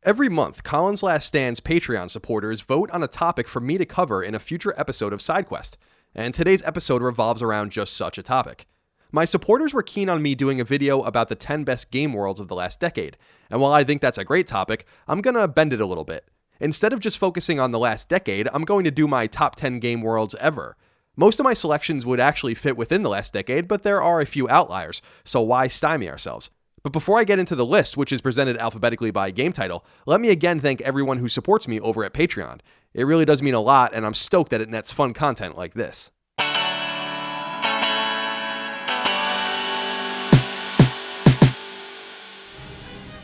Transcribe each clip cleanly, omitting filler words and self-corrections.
Every month, Colin's Last Stand's Patreon supporters vote on a topic for me to cover in a future episode of SideQuest, and today's episode revolves around just such a topic. My supporters were keen on me doing a video about the 10 best game worlds of the last decade, and while I think that's a great topic, I'm gonna bend it a little bit. Instead of just focusing on the last decade, I'm going to do my top 10 game worlds ever. Most of my selections would actually fit within the last decade, but there are a few outliers, so why stymie ourselves? But before I get into the list, which is presented alphabetically by game title, let me again thank everyone who supports me over at Patreon. It really does mean a lot, and I'm stoked that it nets fun content like this.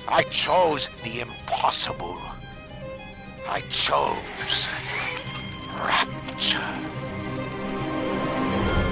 I chose the impossible. I chose Rapture.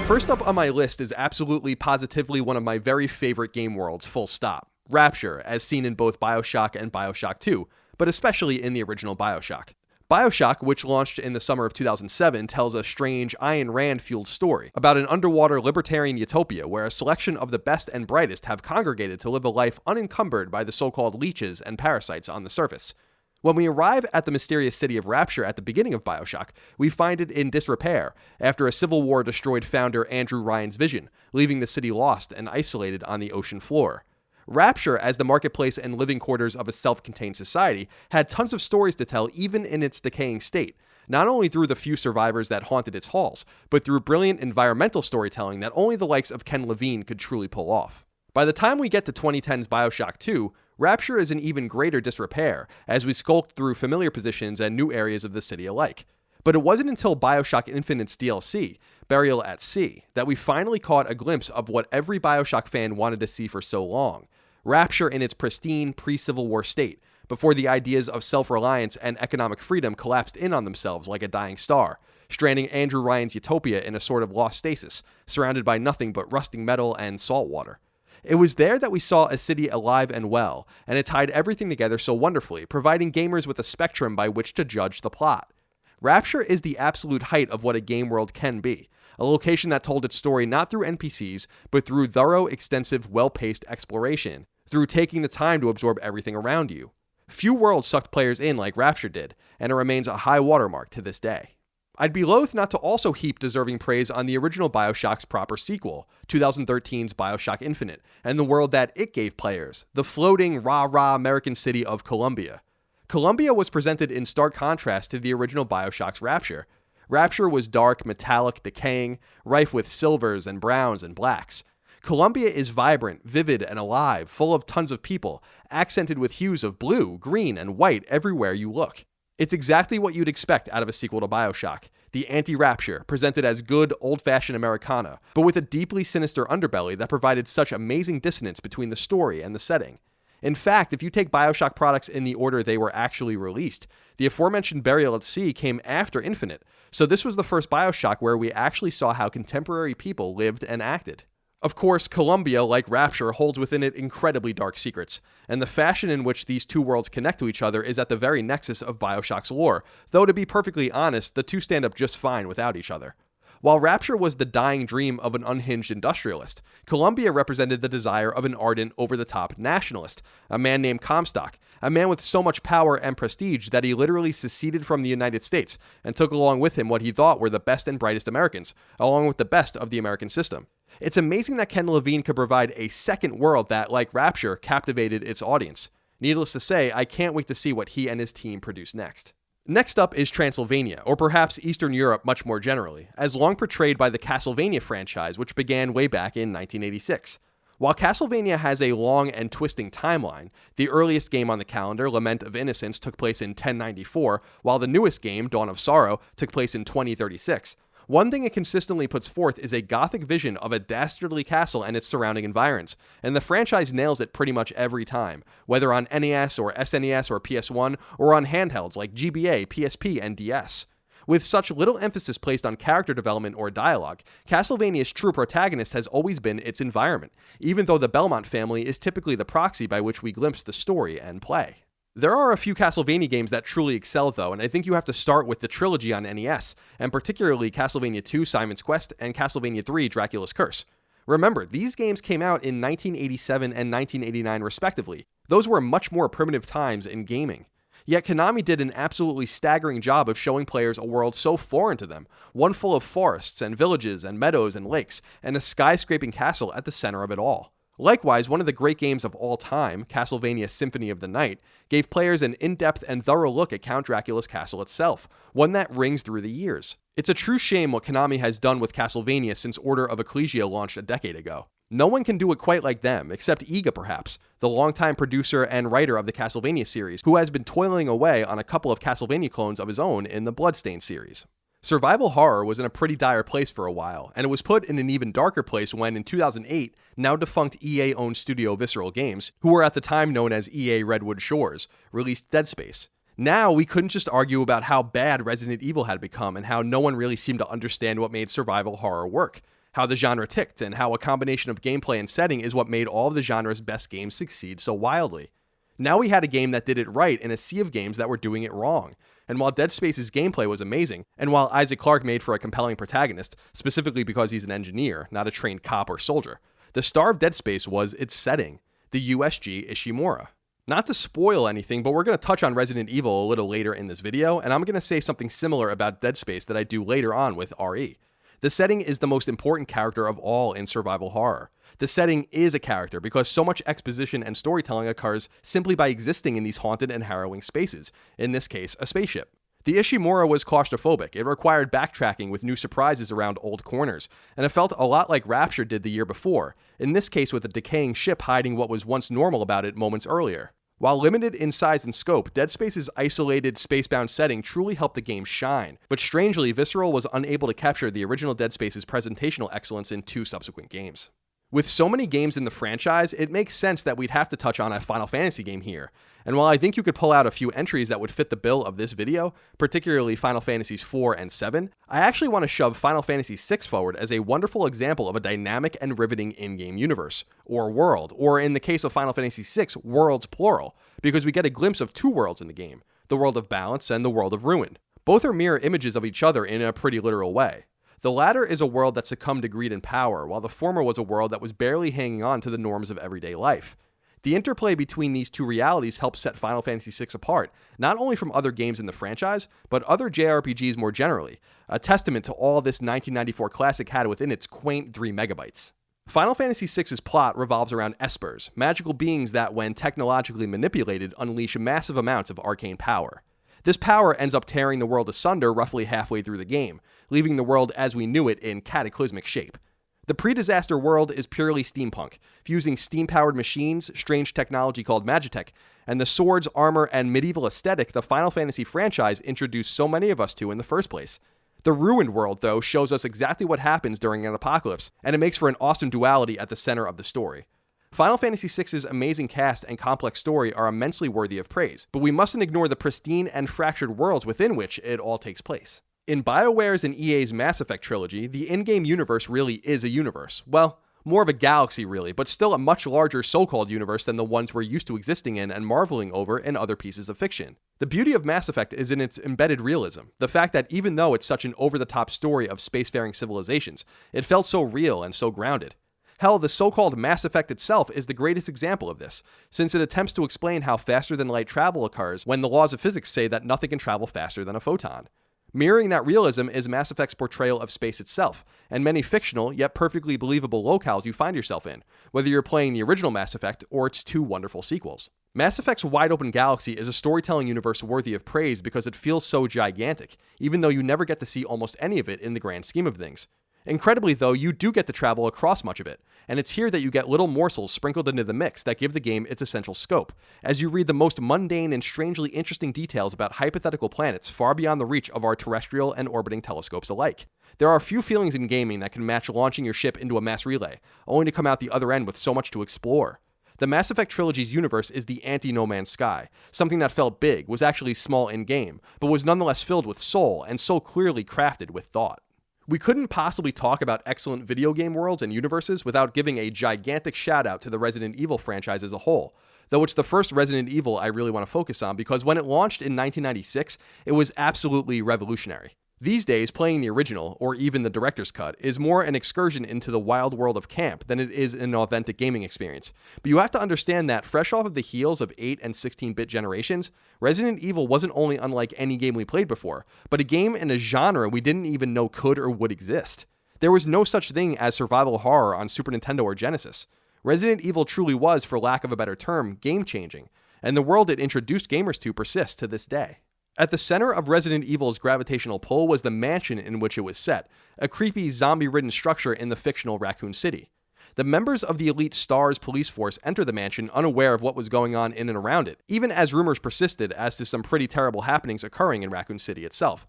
First up on my list is absolutely positively one of my very favorite game worlds, full stop. Rapture, as seen in both BioShock and BioShock 2, but especially in the original BioShock. BioShock, which launched in the summer of 2007, tells a strange Ayn Rand-fueled story about an underwater libertarian utopia where a selection of the best and brightest have congregated to live a life unencumbered by the so-called leeches and parasites on the surface. When we arrive at the mysterious city of Rapture at the beginning of BioShock, we find it in disrepair after a civil war destroyed founder Andrew Ryan's vision, leaving the city lost and isolated on the ocean floor. Rapture, as the marketplace and living quarters of a self-contained society, had tons of stories to tell even in its decaying state, not only through the few survivors that haunted its halls, but through brilliant environmental storytelling that only the likes of Ken Levine could truly pull off. By the time we get to 2010's BioShock 2, Rapture is in even greater disrepair, as we skulked through familiar positions and new areas of the city alike. But it wasn't until BioShock Infinite's DLC, Burial at Sea, that we finally caught a glimpse of what every BioShock fan wanted to see for so long. Rapture in its pristine, pre-Civil War state, before the ideas of self-reliance and economic freedom collapsed in on themselves like a dying star, stranding Andrew Ryan's utopia in a sort of lost stasis, surrounded by nothing but rusting metal and salt water. It was there that we saw a city alive and well, and it tied everything together so wonderfully, providing gamers with a spectrum by which to judge the plot. Rapture is the absolute height of what a game world can be, a location that told its story not through NPCs, but through thorough, extensive, well-paced exploration, through taking the time to absorb everything around you. Few worlds sucked players in like Rapture did, and it remains a high watermark to this day. I'd be loath not to also heap deserving praise on the original BioShock's proper sequel, 2013's BioShock Infinite, and the world that it gave players, the floating, rah-rah American city of Columbia. Columbia was presented in stark contrast to the original BioShock's Rapture. Rapture was dark, metallic, decaying, rife with silvers and browns and blacks. Columbia is vibrant, vivid, and alive, full of tons of people, accented with hues of blue, green, and white everywhere you look. It's exactly what you'd expect out of a sequel to BioShock, the anti-Rapture, presented as good, old-fashioned Americana, but with a deeply sinister underbelly that provided such amazing dissonance between the story and the setting. In fact, if you take BioShock products in the order they were actually released, the aforementioned Burial at Sea came after Infinite, so this was the first BioShock where we actually saw how contemporary people lived and acted. Of course, Columbia, like Rapture, holds within it incredibly dark secrets, and the fashion in which these two worlds connect to each other is at the very nexus of BioShock's lore, though to be perfectly honest, the two stand up just fine without each other. While Rapture was the dying dream of an unhinged industrialist, Columbia represented the desire of an ardent, over-the-top nationalist, a man named Comstock, a man with so much power and prestige that he literally seceded from the United States and took along with him what he thought were the best and brightest Americans, along with the best of the American system. It's amazing that Ken Levine could provide a second world that, like Rapture, captivated its audience. Needless to say, I can't wait to see what he and his team produce next. Next up is Transylvania, or perhaps Eastern Europe much more generally, as long portrayed by the Castlevania franchise, which began way back in 1986. While Castlevania has a long and twisting timeline, the earliest game on the calendar, Lament of Innocence, took place in 1094, while the newest game, Dawn of Sorrow, took place in 2036. One thing it consistently puts forth is a gothic vision of a dastardly castle and its surrounding environs, and the franchise nails it pretty much every time, whether on NES or SNES or PS1, or on handhelds like GBA, PSP, and DS. With such little emphasis placed on character development or dialogue, Castlevania's true protagonist has always been its environment, even though the Belmont family is typically the proxy by which we glimpse the story and play. There are a few Castlevania games that truly excel though, and I think you have to start with the Trilogy on NES, and particularly Castlevania II Simon's Quest and Castlevania III Dracula's Curse. Remember, these games came out in 1987 and 1989 respectively. Those were much more primitive times in gaming. Yet Konami did an absolutely staggering job of showing players a world so foreign to them, one full of forests and villages and meadows and lakes, and a skyscraping castle at the center of it all. Likewise, one of the great games of all time, Castlevania Symphony of the Night, gave players an in-depth and thorough look at Count Dracula's castle itself, one that rings through the years. It's a true shame what Konami has done with Castlevania since Order of Ecclesia launched a decade ago. No one can do it quite like them, except Iga perhaps, the longtime producer and writer of the Castlevania series, who has been toiling away on a couple of Castlevania clones of his own in the Bloodstained series. Survival horror was in a pretty dire place for a while, and it was put in an even darker place when, in 2008, now defunct EA-owned studio Visceral Games, who were at the time known as EA Redwood Shores, released Dead Space. Now, we couldn't just argue about how bad Resident Evil had become and how no one really seemed to understand what made survival horror work, how the genre ticked, and how a combination of gameplay and setting is what made all of the genre's best games succeed so wildly. Now we had a game that did it right in a sea of games that were doing it wrong. And while Dead Space's gameplay was amazing, and while Isaac Clarke made for a compelling protagonist, specifically because he's an engineer, not a trained cop or soldier, the star of Dead Space was its setting, the USG Ishimura. Not to spoil anything, but we're going to touch on Resident Evil a little later in this video, and I'm going to say something similar about Dead Space that I do later on with RE. The setting is the most important character of all in survival horror. The setting is a character because so much exposition and storytelling occurs simply by existing in these haunted and harrowing spaces, in this case, a spaceship. The Ishimura was claustrophobic. It required backtracking with new surprises around old corners, and it felt a lot like Rapture did the year before, in this case with a decaying ship hiding what was once normal about it moments earlier. While limited in size and scope, Dead Space's isolated, spacebound setting truly helped the game shine, but strangely, Visceral was unable to capture the original Dead Space's presentational excellence in 2 subsequent games. With so many games in the franchise, it makes sense that we'd have to touch on a Final Fantasy game here. And while I think you could pull out a few entries that would fit the bill of this video, particularly Final Fantasies 4 and 7, I actually want to shove Final Fantasy 6 forward as a wonderful example of a dynamic and riveting in-game universe, or world, or in the case of Final Fantasy 6, worlds plural, because we get a glimpse of 2 worlds in the game, the world of balance and the world of ruin. Both are mirror images of each other in a pretty literal way. The latter is a world that succumbed to greed and power, while the former was a world that was barely hanging on to the norms of everyday life. The interplay between these two realities helps set Final Fantasy VI apart, not only from other games in the franchise, but other JRPGs more generally, a testament to all this 1994 classic had within its quaint 3 megabytes. Final Fantasy VI's plot revolves around espers, magical beings that, when technologically manipulated, unleash massive amounts of arcane power. This power ends up tearing the world asunder roughly halfway through the game, leaving the world as we knew it in cataclysmic shape. The pre-disaster world is purely steampunk, fusing steam-powered machines, strange technology called Magitech, and the swords, armor, and medieval aesthetic the Final Fantasy franchise introduced so many of us to in the first place. The ruined world, though, shows us exactly what happens during an apocalypse, and it makes for an awesome duality at the center of the story. Final Fantasy VI's amazing cast and complex story are immensely worthy of praise, but we mustn't ignore the pristine and fractured worlds within which it all takes place. In BioWare's and EA's Mass Effect trilogy, the in-game universe really is a universe. Well, more of a galaxy really, but still a much larger so-called universe than the ones we're used to existing in and marveling over in other pieces of fiction. The beauty of Mass Effect is in its embedded realism, the fact that even though it's such an over-the-top story of spacefaring civilizations, it felt so real and so grounded. Hell, the so-called Mass Effect itself is the greatest example of this, since it attempts to explain how faster-than-light travel occurs when the laws of physics say that nothing can travel faster than a photon. Mirroring that realism is Mass Effect's portrayal of space itself, and many fictional, yet perfectly believable locales you find yourself in, whether you're playing the original Mass Effect or its 2 wonderful sequels. Mass Effect's wide-open galaxy is a storytelling universe worthy of praise because it feels so gigantic, even though you never get to see almost any of it in the grand scheme of things. Incredibly, though, you do get to travel across much of it, and it's here that you get little morsels sprinkled into the mix that give the game its essential scope, as you read the most mundane and strangely interesting details about hypothetical planets far beyond the reach of our terrestrial and orbiting telescopes alike. There are few feelings in gaming that can match launching your ship into a mass relay, only to come out the other end with so much to explore. The Mass Effect trilogy's universe is the anti-No Man's Sky, something that felt big, was actually small in-game, but was nonetheless filled with soul and so clearly crafted with thought. We couldn't possibly talk about excellent video game worlds and universes without giving a gigantic shout out to the Resident Evil franchise as a whole, though it's the first Resident Evil I really want to focus on because when it launched in 1996, it was absolutely revolutionary. These days, playing the original, or even the director's cut, is more an excursion into the wild world of camp than it is an authentic gaming experience. But you have to understand that, fresh off of the heels of 8 and 16-bit generations, Resident Evil wasn't only unlike any game we played before, but a game in a genre we didn't even know could or would exist. There was no such thing as survival horror on Super Nintendo or Genesis. Resident Evil truly was, for lack of a better term, game-changing, and the world it introduced gamers to persists to this day. At the center of Resident Evil's gravitational pull was the mansion in which it was set, a creepy, zombie-ridden structure in the fictional Raccoon City. The members of the elite STARS police force enter the mansion unaware of what was going on in and around it, even as rumors persisted as to some pretty terrible happenings occurring in Raccoon City itself.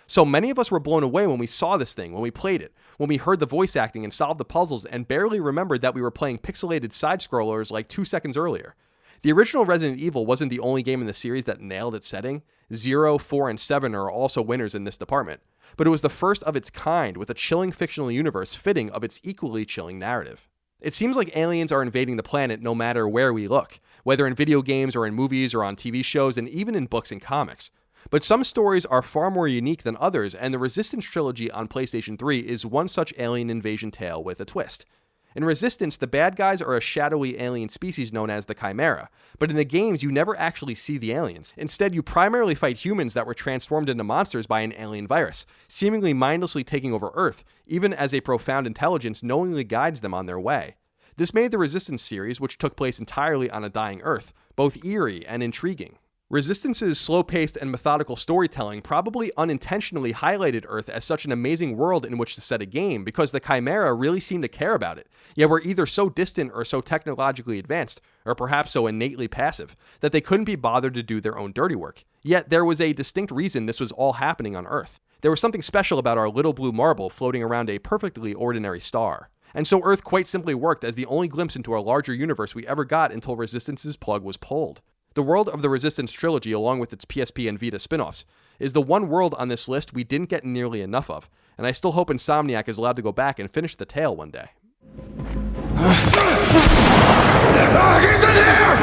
So many of us were blown away when we saw this thing, when we played it, when we heard the voice acting and solved the puzzles and barely remembered that we were playing pixelated side-scrollers like 2 seconds earlier. The original Resident Evil wasn't the only game in the series that nailed its setting. 0, 4, and 7 are also winners in this department. But it was the first of its kind, with a chilling fictional universe fitting of its equally chilling narrative. It seems like aliens are invading the planet no matter where we look, whether in video games or in movies or on TV shows and even in books and comics. But some stories are far more unique than others, and the Resistance trilogy on PlayStation 3 is one such alien invasion tale with a twist. In Resistance, the bad guys are a shadowy alien species known as the Chimera, but in the games you never actually see the aliens. Instead, you primarily fight humans that were transformed into monsters by an alien virus, seemingly mindlessly taking over Earth, even as a profound intelligence knowingly guides them on their way. This made the Resistance series, which took place entirely on a dying Earth, both eerie and intriguing. Resistance's slow-paced and methodical storytelling probably unintentionally highlighted Earth as such an amazing world in which to set a game because the Chimera really seemed to care about it, yet were either so distant or so technologically advanced, or perhaps so innately passive, that they couldn't be bothered to do their own dirty work. Yet there was a distinct reason this was all happening on Earth. There was something special about our little blue marble floating around a perfectly ordinary star. And so Earth quite simply worked as the only glimpse into our larger universe we ever got until Resistance's plug was pulled. The world of the Resistance trilogy, along with its PSP and Vita spin-offs, is the one world on this list we didn't get nearly enough of, and I still hope Insomniac is allowed to go back and finish the tale one day. He's in here!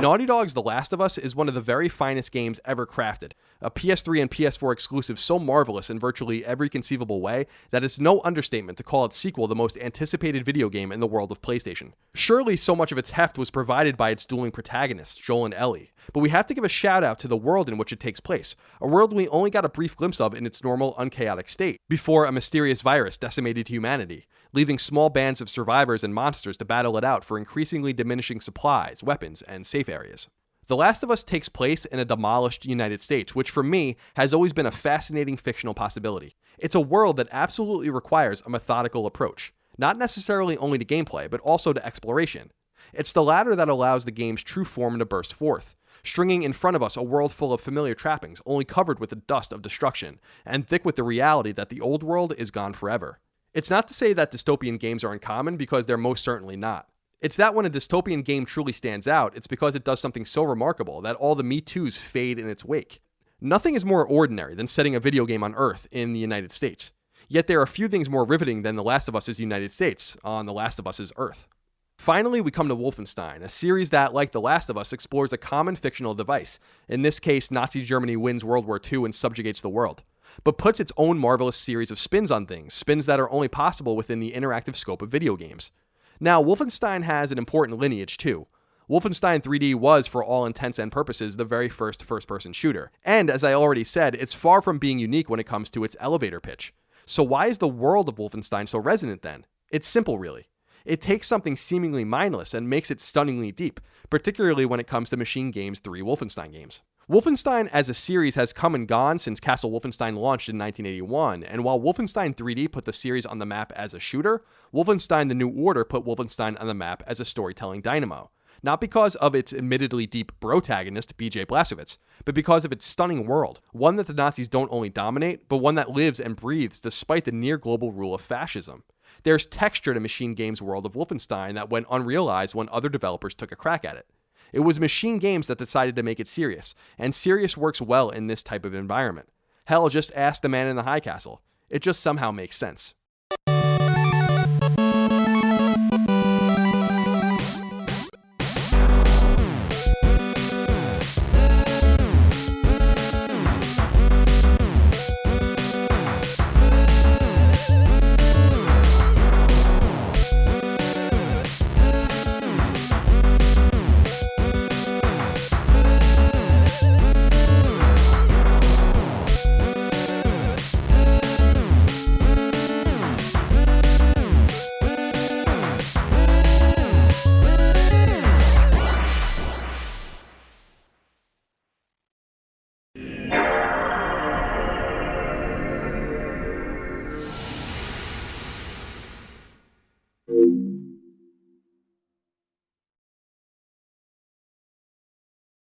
Naughty Dog's The Last of Us is one of the very finest games ever crafted, a PS3 and PS4 exclusive so marvelous in virtually every conceivable way that it's no understatement to call its sequel the most anticipated video game in the world of PlayStation. Surely so much of its heft was provided by its dueling protagonists, Joel and Ellie, but we have to give a shout out to the world in which it takes place, a world we only got a brief glimpse of in its normal, unchaotic state, before a mysterious virus decimated humanity, leaving small bands of survivors and monsters to battle it out for increasingly diminishing supplies, weapons, and safe areas. The Last of Us takes place in a demolished United States, which for me has always been a fascinating fictional possibility. It's a world that absolutely requires a methodical approach, not necessarily only to gameplay, but also to exploration. It's the latter that allows the game's true form to burst forth, stringing in front of us a world full of familiar trappings, only covered with the dust of destruction, and thick with the reality that the old world is gone forever. It's not to say that dystopian games are uncommon, because they're most certainly not. It's that when a dystopian game truly stands out, it's because it does something so remarkable that all the Me Too's fade in its wake. Nothing is more ordinary than setting a video game on Earth in the United States. Yet there are few things more riveting than The Last of Us' United States on The Last of Us' Earth. Finally, we come to Wolfenstein, a series that, like The Last of Us, explores a common fictional device. In this case, Nazi Germany wins World War II and subjugates the world, but puts its own marvelous series of spins on things, spins that are only possible within the interactive scope of video games. Now, Wolfenstein has an important lineage too. Wolfenstein 3D was, for all intents and purposes, the very first first-person shooter. And, as I already said, it's far from being unique when it comes to its elevator pitch. So why is the world of Wolfenstein so resonant then? It's simple, really. It takes something seemingly mindless and makes it stunningly deep, particularly when it comes to Machine Games' 3 Wolfenstein games. Wolfenstein as a series has come and gone since Castle Wolfenstein launched in 1981, and while Wolfenstein 3D put the series on the map as a shooter, Wolfenstein The New Order put Wolfenstein on the map as a storytelling dynamo. Not because of its admittedly deep protagonist, BJ Blazkowicz, but because of its stunning world, one that the Nazis don't only dominate, but one that lives and breathes despite the near-global rule of fascism. There's texture to Machine Games' world of Wolfenstein that went unrealized when other developers took a crack at it. It was Machine Games that decided to make it serious, and serious works well in this type of environment. Hell, just ask the man in the high castle. It just somehow makes sense.